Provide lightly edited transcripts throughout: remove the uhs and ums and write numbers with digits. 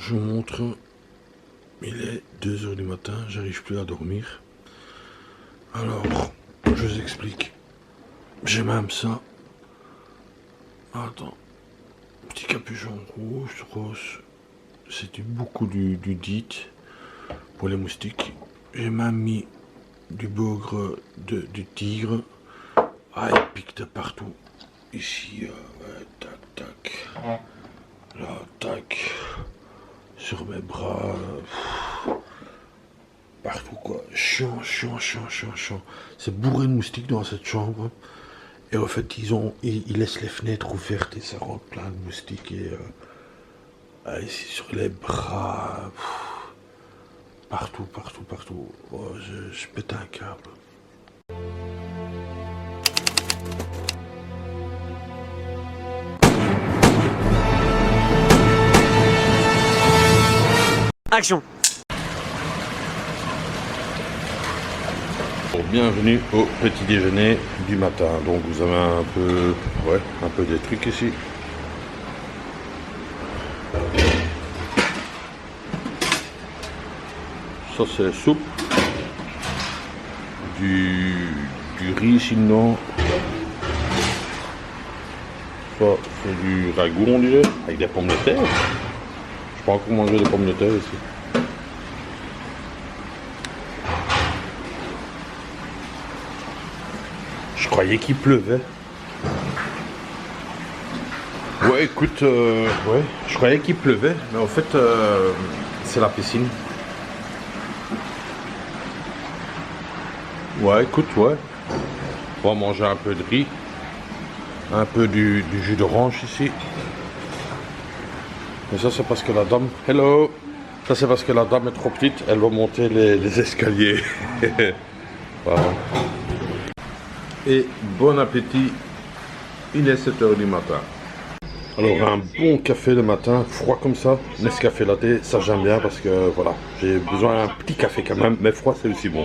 je vous montre, il est 2 h du matin, j'arrive plus à dormir. Alors, je vous explique. J'ai même ça. Attends, petit capuchon rouge, rose. C'était beaucoup du DEET pour les moustiques. J'ai même mis du bougre du tigre. Ah, il pique de partout. Ici, ouais, tac, tac. Là, tac. Sur mes bras. Partout, quoi. Chiant. C'est bourré de moustiques dans cette chambre. Et en fait, ils laissent les fenêtres ouvertes et ça rentre plein de moustiques. Et ici, sur les bras. Partout. Oh, je pète un câble. Action. Bienvenue au petit déjeuner du matin. Donc vous avez un peu des trucs ici. Ça c'est soupe. Du riz sinon. Ça c'est du ragoût on dirait, avec des pommes de terre. Je peux encore manger des pommes de terre ici. Je croyais qu'il pleuvait. Ouais, écoute, ouais, je croyais qu'il pleuvait, mais en fait, c'est la piscine. Ouais, écoute, ouais. On va manger un peu de riz, un peu du jus d'orange ici. Mais ça, c'est parce que la dame... Hello! Ça, c'est parce que la dame est trop petite, elle va monter les escaliers. Voilà. Et bon appétit, il est 7 h du matin. Alors un bon café le matin, froid comme ça, Nescafé latte, ça j'aime bien parce que voilà, j'ai besoin d'un petit café quand même, mais froid c'est aussi bon.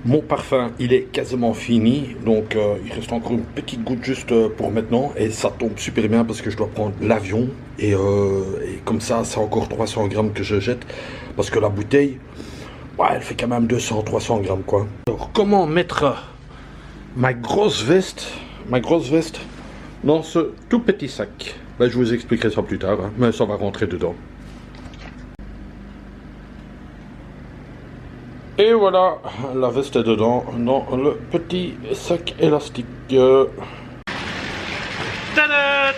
Mon parfum, il est quasiment fini, donc il reste encore une petite goutte juste pour maintenant et ça tombe super bien parce que je dois prendre l'avion et comme ça, c'est encore 300 grammes que je jette parce que la bouteille... Ouais, elle fait quand même 200-300 grammes quoi. Alors, comment mettre ma grosse veste dans ce tout petit sac? Ben, je vous expliquerai ça plus tard, hein, mais ça va rentrer dedans. Et voilà, la veste est dedans, dans le petit sac élastique. Tadam!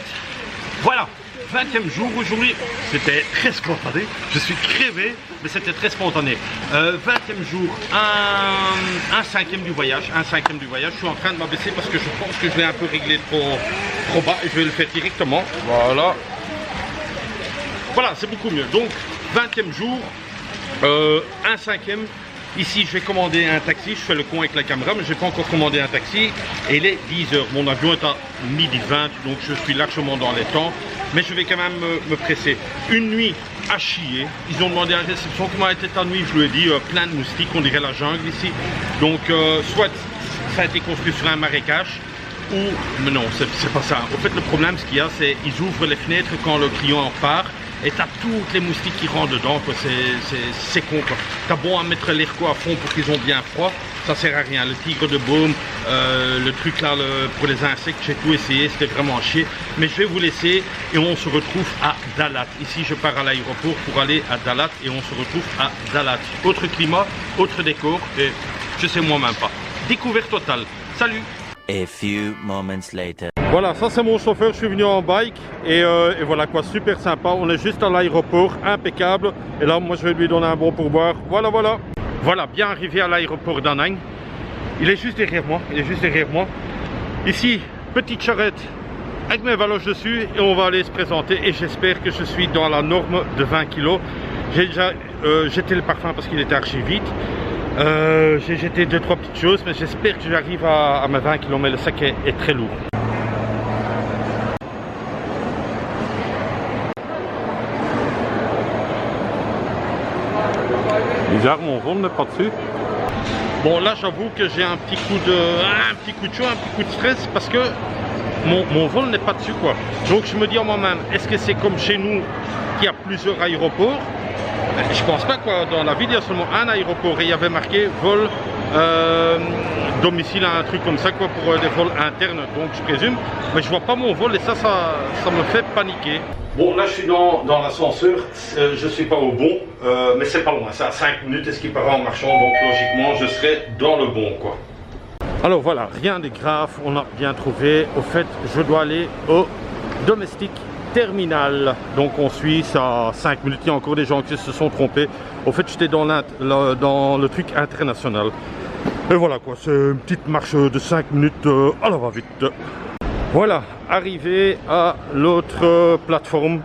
Voilà, 20e jour aujourd'hui, c'était très spontané, je suis crevé, mais c'était très spontané. 20e jour, un cinquième du voyage, je suis en train de m'abaisser parce que je pense que je vais un peu régler trop bas et je vais le faire directement, voilà, c'est beaucoup mieux. Donc, 20e jour, un cinquième. Ici, je vais commander un taxi, je fais le con avec la caméra, mais je n'ai pas encore commandé un taxi. Et il est 10 h, mon avion est à 12h20, donc je suis largement dans les temps. Mais je vais quand même me presser. Une nuit à chier, ils ont demandé à la réception comment était ta nuit, je lui ai dit plein de moustiques, on dirait la jungle ici. Donc, soit ça a été construit sur un marécage, ou... Mais non, c'est pas ça. En fait, le problème, ce qu'il y a, c'est qu'ils ouvrent les fenêtres quand le client en part. Et t'as toutes les moustiques qui rentrent dedans, quoi. C'est con, quoi. T'as bon à mettre l'airco à fond pour qu'ils ont bien froid, ça sert à rien. Le tigre de baume, le truc là pour les insectes, j'ai tout essayé, c'était vraiment à chier. Mais je vais vous laisser et on se retrouve à Dalat. Ici, je pars à l'aéroport pour aller à Dalat et on se retrouve à Dalat. Autre climat, autre décor et je sais moi-même pas. Découverte totale. Salut! A few moments later. Voilà, ça c'est mon chauffeur, je suis venu en bike et voilà quoi, super sympa, on est juste à l'aéroport, impeccable. Et là, moi je vais lui donner un bon pourboire, voilà. Voilà, bien arrivé à l'aéroport d'Anang. Il est juste derrière moi, Ici, petite charrette avec mes valoches dessus et on va aller se présenter et j'espère que je suis dans la norme de 20 kg. J'ai déjà jeté le parfum parce qu'il était archi vite. J'ai jeté 2-3 petites choses, mais j'espère que j'arrive à mes 20 kg, mais le sac est très lourd. Bizarre, mon rond n'est pas dessus. Bon, là j'avoue que j'ai un petit coup de chaud, un petit coup de stress parce que mon vol n'est pas dessus quoi. Donc je me dis en moi-même, est-ce que c'est comme chez nous qu'il y a plusieurs aéroports? Je pense pas quoi. Dans la ville il y a seulement un aéroport et il y avait marqué vol domicile, un truc comme ça quoi, pour des vols internes. Donc je présume, mais je vois pas mon vol et ça me fait paniquer. Bon, là je suis dans l'ascenseur, je suis pas au bon, mais c'est pas loin, c'est à 5 minutes, et ce qui paraît en marchant, donc logiquement je serai dans le bon quoi. Alors voilà, rien de grave, on a bien trouvé. Au fait, je dois aller au Domestic Terminal. Donc on suit ça à 5 minutes, il y a encore des gens qui se sont trompés. Au fait, j'étais dans le truc international. Et voilà quoi, c'est une petite marche de 5 minutes à la va-vite. Voilà, arrivé à l'autre plateforme.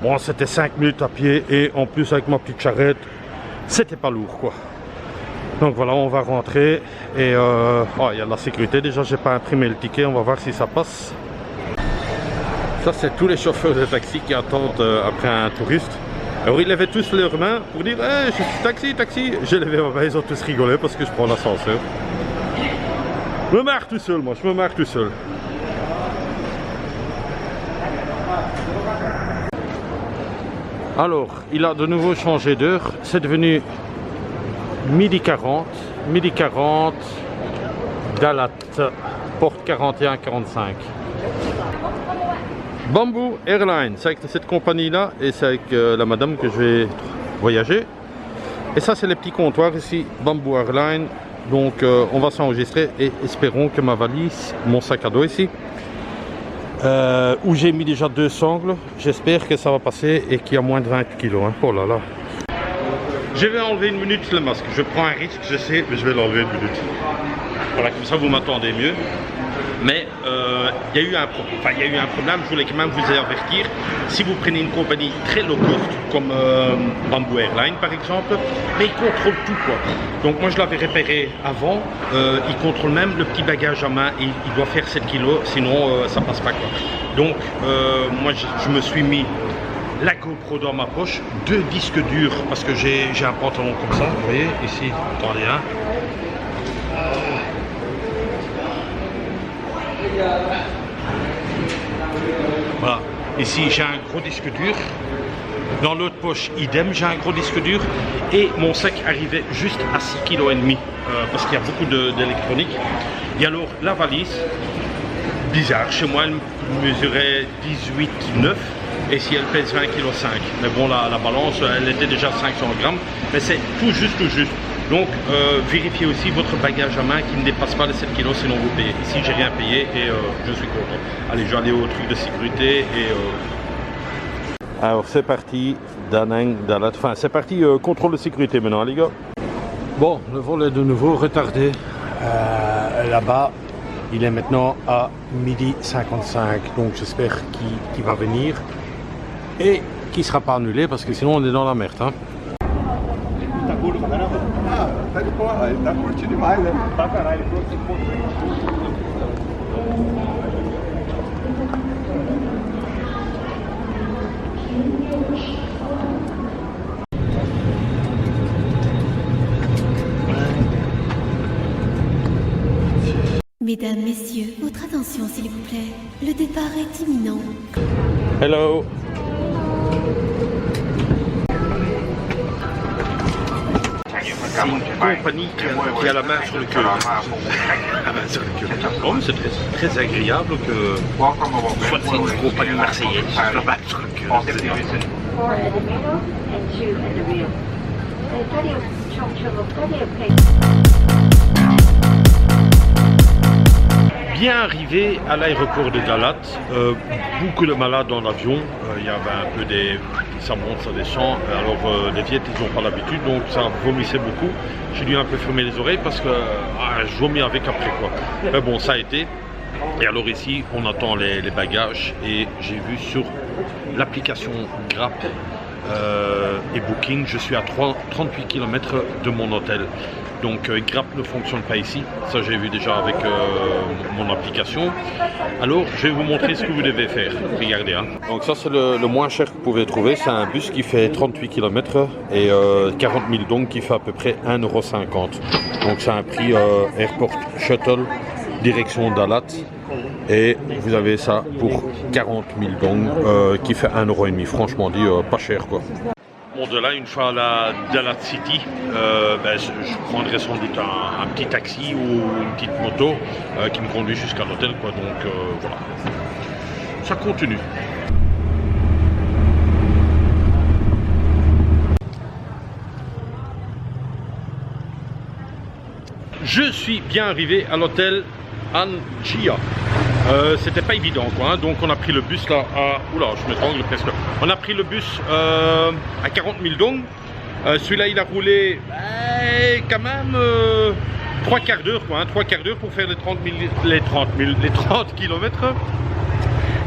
Bon, c'était 5 minutes à pied et en plus avec ma petite charrette, c'était pas lourd quoi. Donc voilà, on va rentrer et oh, il y a de la sécurité. Déjà, j'ai pas imprimé le ticket, on va voir si ça passe. Ça, c'est tous les chauffeurs de taxi qui attendent après un touriste. Alors, ils levaient tous leurs mains pour dire hey, je suis taxi, taxi. J'ai levé ma main, ils ont tous rigolé parce que je prends l'ascenseur. Je me marre tout seul, moi, je me marre tout seul. Alors, il a de nouveau changé d'heure. C'est devenu midi 40. Midi 40, Dalat, porte 41-45. Bamboo Airlines, c'est avec cette compagnie-là et c'est avec la madame que je vais voyager. Et ça, c'est les petits comptoirs ici, Bamboo Airlines. Donc, on va s'enregistrer et espérons que ma valise, mon sac à dos ici, où j'ai mis déjà 2 sangles, j'espère que ça va passer et qu'il y a moins de 20 kg. Hein. Oh là là. Je vais enlever une minute le masque. Je prends un risque, je sais, mais je vais l'enlever une minute. Voilà, comme ça vous m'entendez mieux. Mais il y a eu un problème, je voulais quand même vous avertir. Si vous prenez une compagnie très low cost, comme Bamboo Airlines par exemple, mais ils contrôlent tout quoi. Donc moi je l'avais repéré avant, ils contrôlent même le petit bagage à main, et il doit faire 7 kg, sinon ça passe pas quoi. Donc moi je me suis mis la GoPro dans ma poche, 2 disques durs, parce que j'ai un pantalon comme ça, vous voyez, ici, attendez hein. Voilà, ici j'ai un gros disque dur, dans l'autre poche idem, j'ai un gros disque dur, et mon sac arrivait juste à 6,5 kg, parce qu'il y a beaucoup d'électronique. Et alors la valise, bizarre, chez moi elle mesurait 18,9 et si elle pèse 20,5 kg. Mais bon, la balance, elle était déjà 500 grammes, mais c'est tout juste, tout juste. Donc, vérifiez aussi votre bagage à main qui ne dépasse pas les 7 kg, sinon vous payez. Ici, j'ai rien payé et je suis content. Allez, je vais aller au truc de sécurité et... Alors, c'est parti, Danang, Dalat. Enfin, c'est parti, contrôle de sécurité maintenant, les gars. Bon, le vol est de nouveau retardé. Là-bas, il est maintenant à midi 55. Donc, j'espère qu'il va venir et qu'il ne sera pas annulé parce que sinon, on est dans la merde. Hein. Mesdames, messieurs, votre attention s'il vous plaît. Le départ est imminent. Hello. C'est une compagnie qui a la main sur le cœur. La main sur le cœur. Oh, mais c'est très agréable que soit c'est une compagnie marseillaise, la main sur le cœur. Bien arrivé à l'aéroport de Dalat, beaucoup de malades dans l'avion, il y avait un peu des... ça monte, ça descend, alors les Viettes ils n'ont pas l'habitude, donc ça vomissait beaucoup. J'ai dû un peu fermer les oreilles parce que je vomis avec après quoi. Mais bon, ça a été. Et alors ici, on attend les bagages et j'ai vu sur l'application Grab et Booking, je suis à 38 km de mon hôtel. Donc Grab ne fonctionne pas ici, ça j'ai vu déjà avec mon application. Alors je vais vous montrer ce que vous devez faire, regardez. Hein. Donc ça c'est le moins cher que vous pouvez trouver, c'est un bus qui fait 38 km et 40 000 donc qui fait à peu près 1,50 €. Donc c'est un prix Airport Shuttle direction Dalat. Et vous avez ça pour 40 000 dong, qui fait 1,5 €. Franchement dit, pas cher quoi. Bon, de là, une fois à la Dalat City, je prendrai sans doute un petit taxi ou une petite moto qui me conduit jusqu'à l'hôtel, quoi. Donc voilà, ça continue. Je suis bien arrivé à l'hôtel Anjia. C'était pas évident quoi, hein. Donc on a pris le bus là à... Oula, je m'étrangle presque. On a pris le bus à 40 000 dong. Celui-là il a roulé quand même 3 quarts d'heure quoi, hein. 3 quarts d'heure pour faire les 30 km.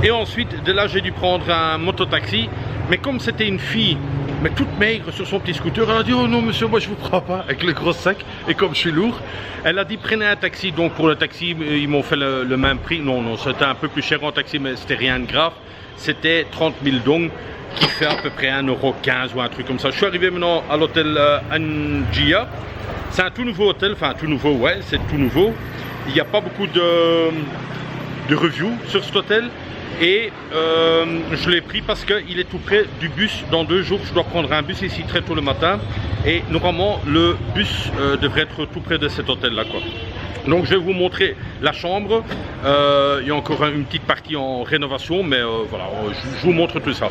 Et ensuite de là j'ai dû prendre un mototaxi. Mais comme c'était une fille, mais toute maigre sur son petit scooter, elle a dit oh non monsieur, moi je vous prends pas, avec le gros sac. Et comme je suis lourd, elle a dit prenez un taxi. Donc pour le taxi ils m'ont fait le même prix. Non, c'était un peu plus cher en taxi, mais c'était rien de grave. C'était 30 000 dong, qui fait à peu près 1,15 € ou un truc comme ça. Je suis arrivé maintenant à l'hôtel Anjia. C'est un tout nouveau hôtel, enfin tout nouveau, ouais, c'est tout nouveau. Il n'y a pas beaucoup de reviews sur cet hôtel. Et je l'ai pris parce qu'il est tout près du bus. Dans 2 jours, je dois prendre un bus ici très tôt le matin. Et normalement, le bus devrait être tout près de cet hôtel-là, quoi. Donc, je vais vous montrer la chambre. Il y a encore une petite partie en rénovation, mais voilà, je vous montre tout ça.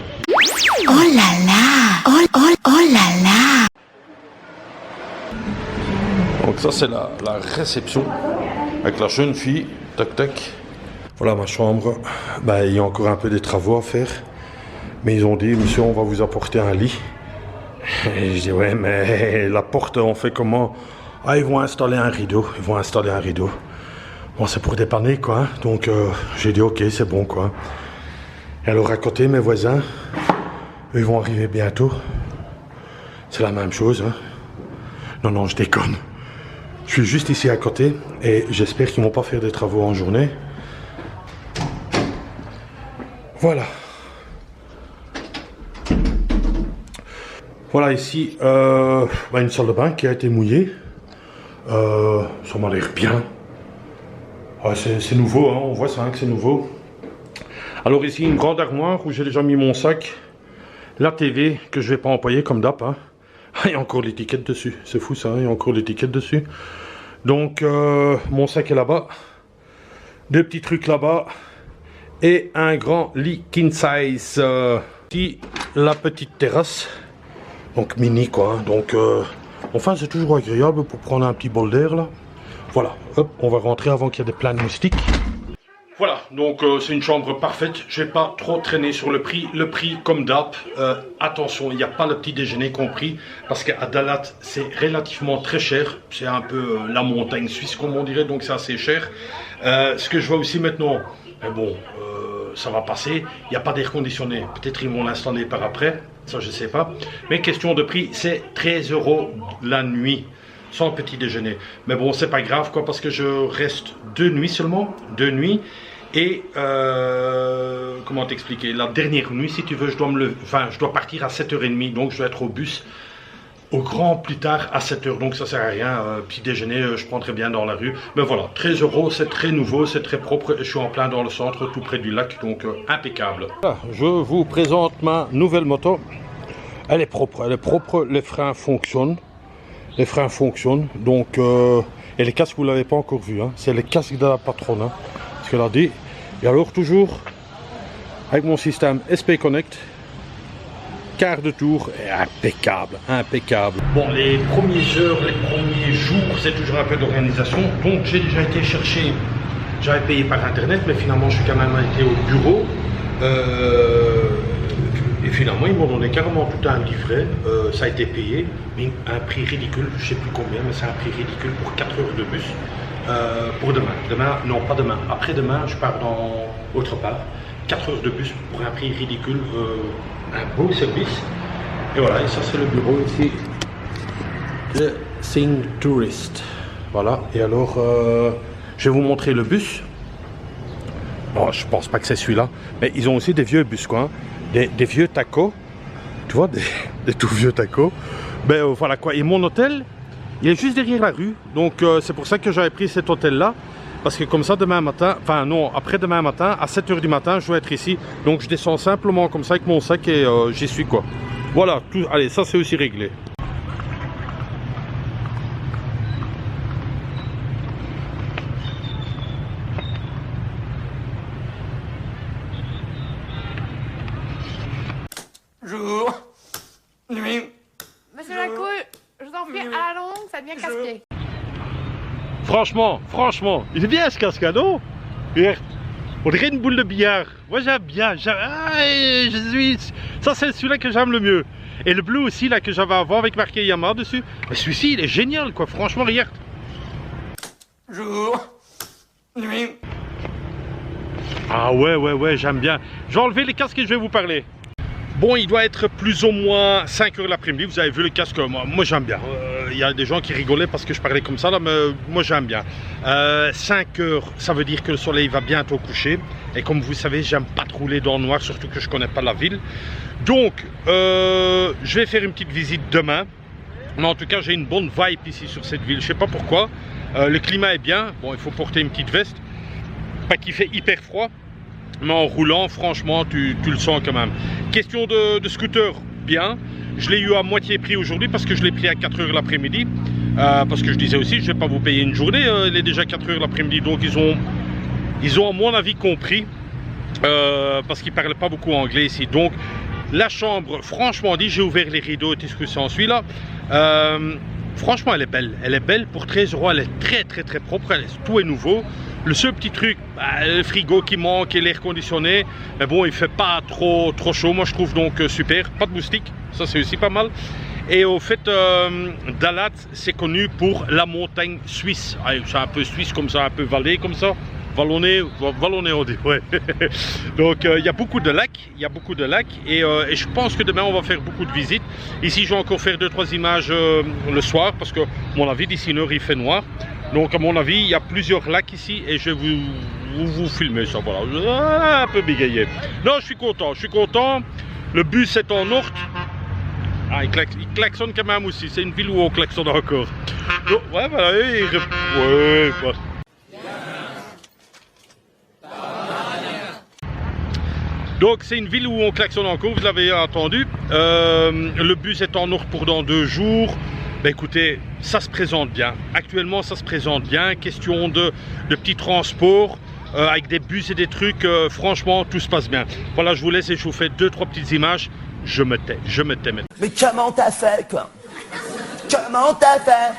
Oh là là! Oh là là! Donc ça, c'est la réception avec la jeune fille. Tac, tac. Voilà ma chambre, il y a encore un peu des travaux à faire, mais ils ont dit monsieur on va vous apporter un lit. Et je dis ouais mais la porte on fait comment? Ah ils vont installer un rideau, Bon c'est pour dépanner quoi, hein. Donc j'ai dit ok c'est bon quoi. Et alors à côté mes voisins, eux, ils vont arriver bientôt, c'est la même chose hein. Non je déconne, je suis juste ici à côté et j'espère qu'ils vont pas faire des travaux en journée. Voilà. Voilà ici une salle de bain qui a été mouillée. Ça m'a l'air bien. Ouais, c'est nouveau, hein, on voit ça hein, que c'est nouveau. Alors ici une grande armoire où j'ai déjà mis mon sac. La TV que je vais pas employer comme d'hab. Hein. Il y a encore l'étiquette dessus. C'est fou ça, hein, il y a encore l'étiquette dessus. Donc mon sac est là-bas. 2 petits trucs là-bas. Et un grand lit king size. Ici, la petite terrasse. Donc mini quoi. Donc enfin c'est toujours agréable pour prendre un petit bol d'air là. Voilà, hop, on va rentrer avant qu'il y ait des plans de moustiques. Voilà, donc c'est une chambre parfaite. Je vais pas trop traîner sur le prix. Le prix comme d'hab, attention, il n'y a pas le petit déjeuner compris. Parce qu'à Dalat, c'est relativement très cher. C'est un peu la montagne suisse comme on dirait, donc c'est assez cher. Ce que je vois aussi maintenant, mais bon, ça va passer. Il n'y a pas d'air conditionné. Peut-être ils vont l'installer par après. Ça, je ne sais pas. Mais question de prix, c'est 13 € la nuit. Sans petit déjeuner. Mais bon, c'est pas grave, quoi, parce que je reste 2 nuits seulement. 2 nuits. Et, comment t'expliquer? La dernière nuit, si tu veux, je dois partir à 7 h 30. Donc, je dois être au bus au grand plus tard à 7 h. Donc, ça sert à rien. Petit déjeuner, je prendrai bien dans la rue. Mais voilà, 13 €, c'est très nouveau, c'est très propre. Je suis en plein dans le centre, tout près du lac. Donc, impeccable. Voilà, je vous présente ma nouvelle moto. Elle est propre. Les freins fonctionnent. Donc, et les casques, vous ne l'avez pas encore vu, hein. C'est les casques de la patronne, hein, ce qu'elle a dit. Et alors, toujours avec mon système SP Connect, quart de tour, impeccable. Bon, les premières heures, les premiers jours, c'est toujours un peu d'organisation. Donc, j'ai déjà été chercher, j'avais payé par internet, mais finalement, je suis quand même été au bureau. Et finalement, ils m'ont donné carrément tout un livret, ça a été payé, mais un prix ridicule, je ne sais plus combien, mais c'est un prix ridicule pour 4 heures de bus pour demain. Non, pas demain, après-demain, je pars dans autre part. 4 heures de bus pour un prix ridicule, un beau service. Et voilà, et ça c'est le bureau ici, le Sing Tourist. Voilà, et alors, je vais vous montrer le bus. Bon, je pense pas que c'est celui-là, mais ils ont aussi des vieux bus, quoi. Hein. Des vieux tacos, tu vois, des tout vieux tacos. Ben voilà quoi, et mon hôtel, il est juste derrière la rue, donc c'est pour ça que j'avais pris cet hôtel là. parce que comme ça demain matin, enfin non, après-demain matin, à 7 h du matin, je dois être ici. Donc je descends simplement comme ça avec mon sac et j'y suis quoi. Voilà, tout, allez, ça c'est aussi réglé. Jour, nuit. Monsieur Lacouille, je vous en prie, à la longue, ça devient casse-pied. Franchement, il est bien ce casque, non? Regarde, on dirait une boule de billard. Moi j'aime bien, ça c'est celui-là que j'aime le mieux. Et le bleu aussi là que j'avais avant avec marqué Yamaha dessus. Mais celui-ci il est génial quoi, franchement regarde. Jour, nuit. Ah ouais, j'aime bien. Je vais enlever les casques et je vais vous parler. Bon, il doit être plus ou moins 5 h l'après-midi. Vous avez vu le casque, moi j'aime bien. Il y a des gens qui rigolaient parce que je parlais comme ça là, mais moi j'aime bien. 5 h, ça veut dire que le soleil va bientôt coucher. Et comme vous savez, j'aime pas trop rouler dans le noir, surtout que je connais pas la ville. Donc, je vais faire une petite visite demain. Mais en tout cas, j'ai une bonne vibe ici sur cette ville. Je sais pas pourquoi. Le climat est bien. Bon, il faut porter une petite veste. Pas qu'il fait hyper froid. Mais en roulant, franchement, tu le sens quand même. Question de scooter, bien. Je l'ai eu à moitié prix aujourd'hui parce que je l'ai pris à 4 h l'après-midi. Parce que je disais aussi, je ne vais pas vous payer une journée. Il est déjà 4 h l'après-midi. Donc ils ont à mon avis compris. Parce qu'ils ne parlaient pas beaucoup anglais ici. Donc la chambre, franchement dit, j'ai ouvert les rideaux et tout ce que c'est en celui-là. Franchement, elle est belle. Elle est belle pour 13 €. Elle est très propre. Tout est nouveau. Le seul petit truc, le frigo qui manque et l'air conditionné. Mais bon, il fait pas trop chaud. Moi, je trouve donc super. Pas de moustiques. Ça, c'est aussi pas mal. Et au fait, Dalat, c'est connu pour la montagne suisse. C'est un peu suisse comme ça, un peu vallée comme ça. Vallonné on dit, ouais. Donc il y a beaucoup de lacs, et je pense que demain on va faire beaucoup de visites. Ici je vais encore faire 2-3 images le soir parce que à mon avis d'ici une heure il fait noir. Donc à mon avis il y a plusieurs lacs ici et je vais vous filmer ça, voilà. Un peu bégayé. Non, je suis content. Le bus est en ordre. Ah, il klaxonne quand même aussi, c'est une ville où on klaxonne encore. Donc, ouais, voilà, ouais. Donc c'est une ville où on klaxonne encore, vous l'avez entendu. Le bus est en ordre pour dans 2 jours. Ben écoutez, ça se présente bien. Actuellement ça se présente bien. Question de petits transports avec des bus et des trucs. Franchement tout se passe bien. Voilà, je vous laisse et je vous fais 2-3 petites images. Je me tais maintenant. Mais comment t'as fait quoi? Comment t'as fait?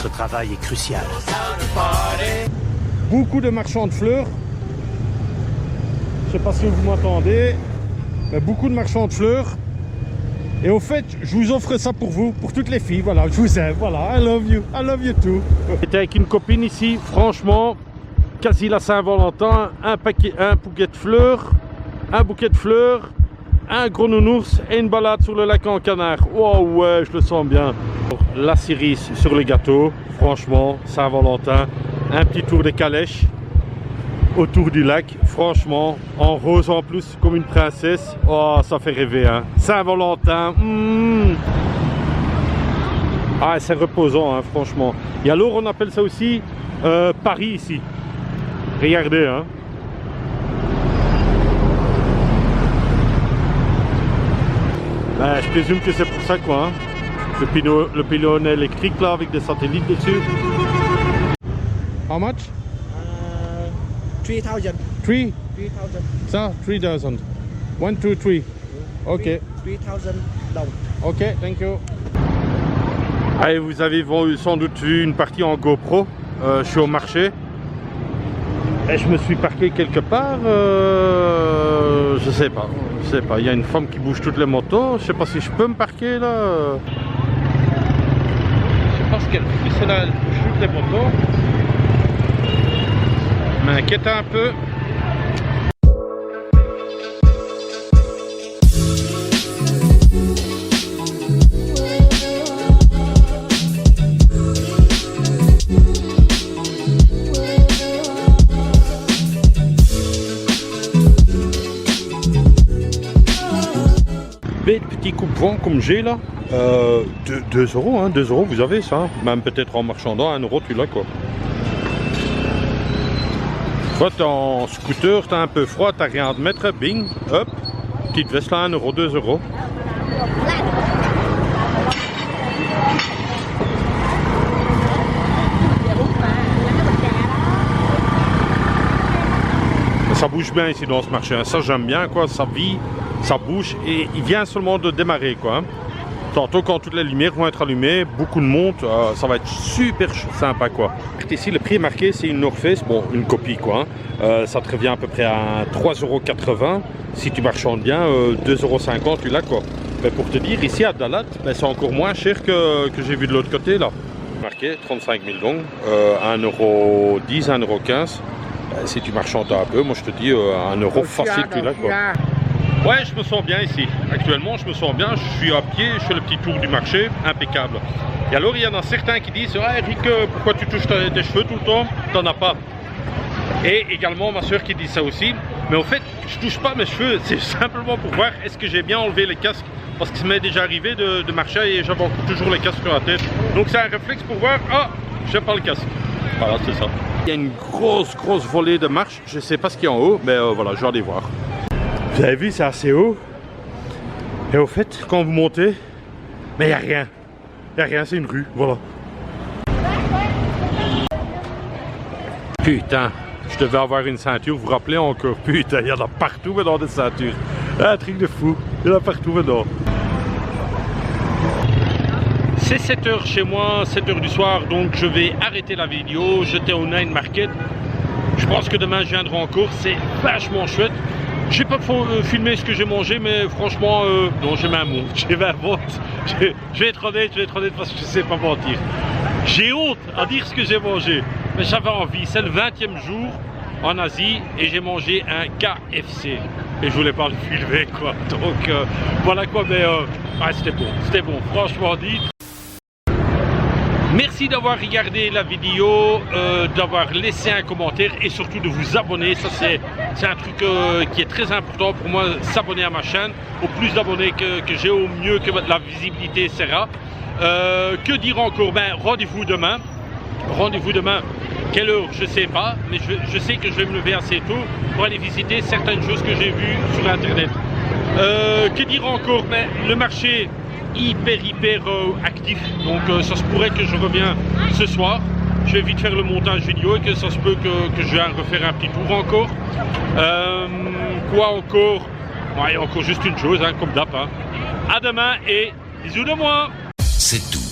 Votre travail est crucial. Beaucoup de marchands de fleurs. Je sais pas si vous m'entendez, mais beaucoup de marchands de fleurs. Et au fait, je vous offre ça pour vous, pour toutes les filles. Voilà, je vous aime. Voilà, I love you too. J'étais avec une copine ici, franchement, quasi la Saint-Valentin, un bouquet de fleurs, un gros nounours et une balade sur le lac en canard. Oh ouais, je le sens bien. La cerise sur le gâteau, franchement, Saint-Valentin, un petit tour de calèche autour du lac, franchement, en rose en plus, comme une princesse. Oh, ça fait rêver, hein. Saint-Valentin, Ah, c'est reposant, hein, franchement. Et alors, on appelle ça aussi Paris ici. Regardez, hein. Ben, je présume que c'est pour ça, quoi, hein. Le pylône électrique, là, avec des satellites dessus. How much? 3,000. 3? 3,000. Ça, 3,000. 1, 2, 3. Ok. 3,000 down. Ok, thank you. Allez, vous avez sans doute vu une partie en GoPro. Je suis au marché. Et je me suis parqué quelque part. Je sais pas. Il y a une femme qui bouge toutes les motos. Je sais pas si je peux me parquer là. Je sais pas ce qu'elle fait. C'est là, elle bouge toutes les motos. M'inquiète un peu. bête petit coupe-vent comme j'ai là. 2 euros, hein, 2 euros, vous avez ça. Même peut-être en marchandant, 1 euro, tu l'as quoi. Toi, t'es en scooter, t'as un peu froid, t'as rien à te mettre, bing, hop, petite veste là, 1 euro, 2 euros. Ça bouge bien ici dans ce marché, hein. Ça j'aime bien quoi, ça vit, ça bouge et il vient seulement de démarrer quoi. Hein. Tantôt quand toutes les lumières vont être allumées, beaucoup de monde, ça va être super sympa quoi. Ici le prix marqué c'est une North Face, bon une copie quoi. Hein. Ça te revient à peu près à 3,80 €. Si tu marchandes bien, 2,50 € tu l'as quoi. Mais pour te dire, ici à Dalat, ben, c'est encore moins cher que j'ai vu de l'autre côté là. Marqué 35 000 dong, 1,10 €, 1,15 €. Si tu marchandes un peu, moi je te dis 1 euro facile tu l'as quoi. Ouais, je me sens bien ici. Actuellement, je me sens bien. Je suis à pied, je fais le petit tour du marché, impeccable. Et alors, il y en a certains qui disent ah, Eric, pourquoi tu touches tes cheveux tout le temps? T'en as pas. Et également, ma soeur qui dit ça aussi. Mais en fait, je touche pas mes cheveux. C'est simplement pour voir est-ce que j'ai bien enlevé les casques. Parce que ça m'est déjà arrivé de marcher et j'avais toujours les casques sur la tête. Donc, c'est un réflexe pour voir ah, j'ai pas le casque. Voilà, c'est ça. Il y a une grosse volée de marche. Je sais pas ce qu'il y a en haut, mais voilà, je vais aller voir. Vous avez vu, c'est assez haut. Et au fait, quand vous montez, mais il n'y a rien. Il n'y a rien, c'est une rue, voilà. Putain, je devais avoir une ceinture, vous vous rappelez encore? Putain, il y en a partout maintenant des ceintures. Un truc de fou, il y en a partout maintenant. C'est 7 h chez moi, 7 h du soir, donc je vais arrêter la vidéo, jeter au Night Market. Je pense que demain je viendrai encore, c'est vachement chouette. J'ai pas filmé ce que j'ai mangé, mais franchement, non, j'ai même honte. J'ai même honte. Je vais être honnête parce que je sais pas mentir. J'ai honte à dire ce que j'ai mangé, mais j'avais envie. C'est le 20e jour en Asie et j'ai mangé un KFC. Et je voulais pas le filmer, quoi. Donc, voilà quoi, mais ouais, c'était bon, franchement dit. Merci d'avoir regardé la vidéo, d'avoir laissé un commentaire et surtout de vous abonner. Ça c'est un truc qui est très important pour moi, s'abonner à ma chaîne. Au plus d'abonnés que j'ai, au mieux que la visibilité sera. Que dire encore? Ben, rendez-vous demain. Rendez-vous demain. Quelle heure? Je sais pas, mais je sais que je vais me lever assez tôt pour aller visiter certaines choses que j'ai vues sur internet. Que dire encore? Ben, le marché hyper actif, donc ça se pourrait que je reviens ce soir. Je vais vite faire le montage vidéo et que ça se peut que je vienne refaire un petit tour encore. Quoi encore? Ouais, encore juste une chose, hein, comme d'hab. Hein. À demain et bisous de moi. C'est tout.